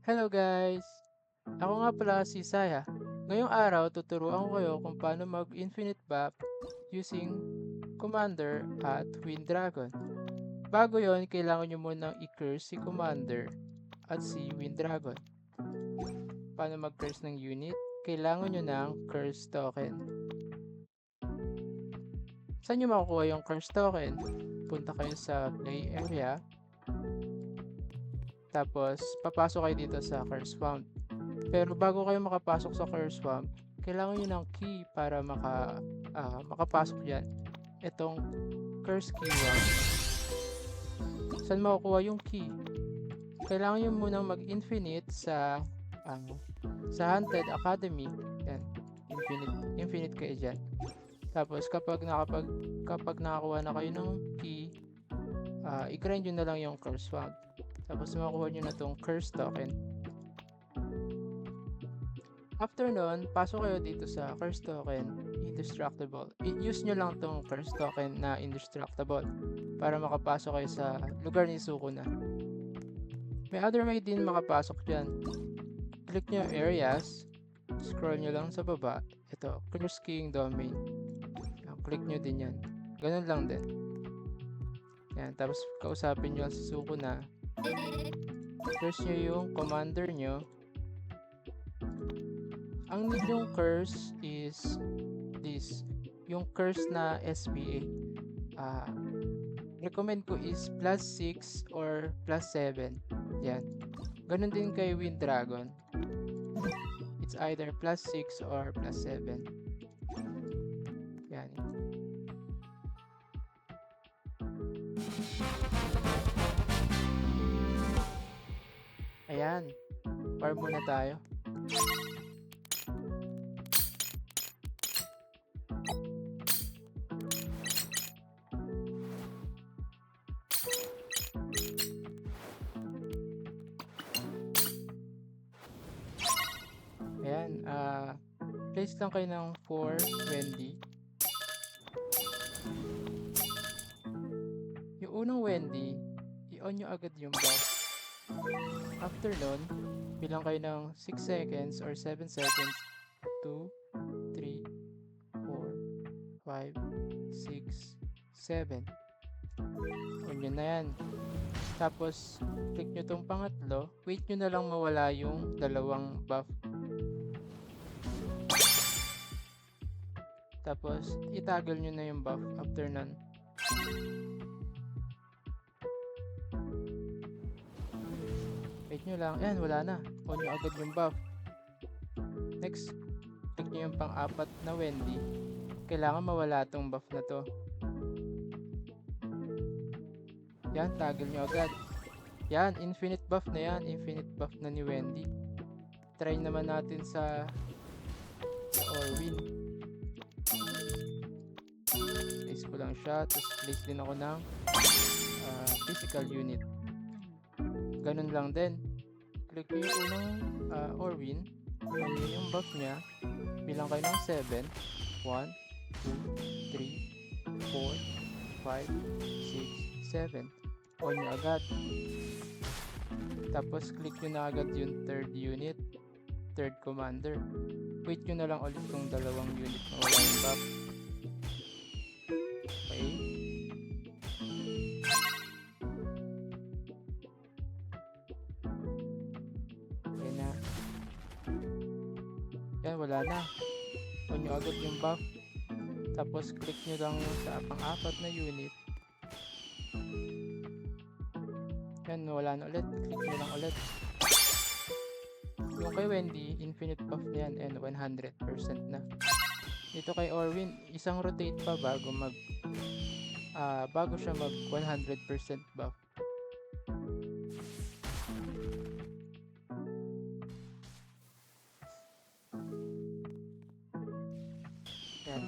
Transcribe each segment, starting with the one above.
Hello guys! Ako nga pala si Saya. Ngayong araw tuturuan ko kayo kung paano mag-infinite buff using Commander at Wind Dragon. Bago yon, kailangan nyo munang i-curse si Commander at si Wind Dragon. Paano mag-curse ng unit? Kailangan nyo ng curse token. Saan nyo makukuha yung curse token? Punta kayo sa play area. Tapos, papasok kayo dito sa curse swamp. Pero bago kayo makapasok sa curse swamp, kailangan nyo ng key para makapasok dyan. Itong curse key 1. Saan makukuha yung key? Kailangan nyo munang mag-infinite sa Haunted Academy. Yan. Infinite kayo dyan. Tapos kapag nakakuha na kayo ng key, i-grind nyo na lang yung curse swamp. Tapos makukuha nyo na tong curse token. After nun, pasok kayo dito sa curse token, indestructible. Use nyo lang tong curse token na indestructible para makapasok kayo sa lugar ni Sukuna. May other way din makapasok dyan. Click nyo areas, scroll nyo lang sa baba. Ito, Curse King Domain. Click nyo din yan. Ganun lang din. Yan, tapos kausapin nyo si Sukuna. Curse nyo yung commander nyo. Ang need yung curse is this. Yung curse na SPA. Recommend ko is +6 or +7. Yan. Ganun din kay Wind Dragon. It's either +6 or +7. Yan. Ayan. Farm muna tayo. Ayan. Place lang kayo ng 4 Wendy. Yung unang Wendy, i-on nyo agad yung buff. After nun, bilang kayo ng 6 seconds or 7 seconds. 2, 3, 4, 5, 6, 7. On yun na yan. Tapos, click nyo tong pangatlo. Wait nyo na lang mawala yung dalawang buff. Tapos, itaggle nyo na yung buff after nun. Wait nyo lang. Ayan, wala na. On nyo agad yung buff. Next, click nyo yung pang-apat na Wendy. Kailangan mawala tong buff na to. Yan, taggle nyo agad. Yan, infinite buff na yan. Infinite buff na ni Wendy. Try naman natin sa Orwin. Place ko lang siya. Tapos place din ako ng physical unit. Ganun lang din. Click nyo yung unang Orwin. Ano yung buff niya. Bilang kayo ng 7. 1, 2, 3, 4, 5, 6, 7. On nyo agad. Tapos click nyo na agad yung third unit. Third commander. Wait nyo na lang ulit kung dalawang unit na wala yung buff. Okay. Okay na. Yan, wala na. On nyo agad yung buff. Tapos click nyo lang sa pang-apat na unit. Yan, wala na ulit. Click nyo lang ulit. Yung kay Wendy, infinite buff na yan and 100% na. Dito kay Orwin, isang rotate pa bago siya mag 100% buff. Yan.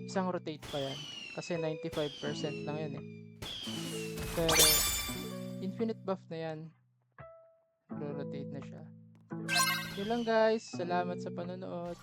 Isang rotate pa yan. Kasi 95% lang yan eh. Pero, infinite buff na yan. Rotate na siya. Yun lang guys. Salamat sa panonood.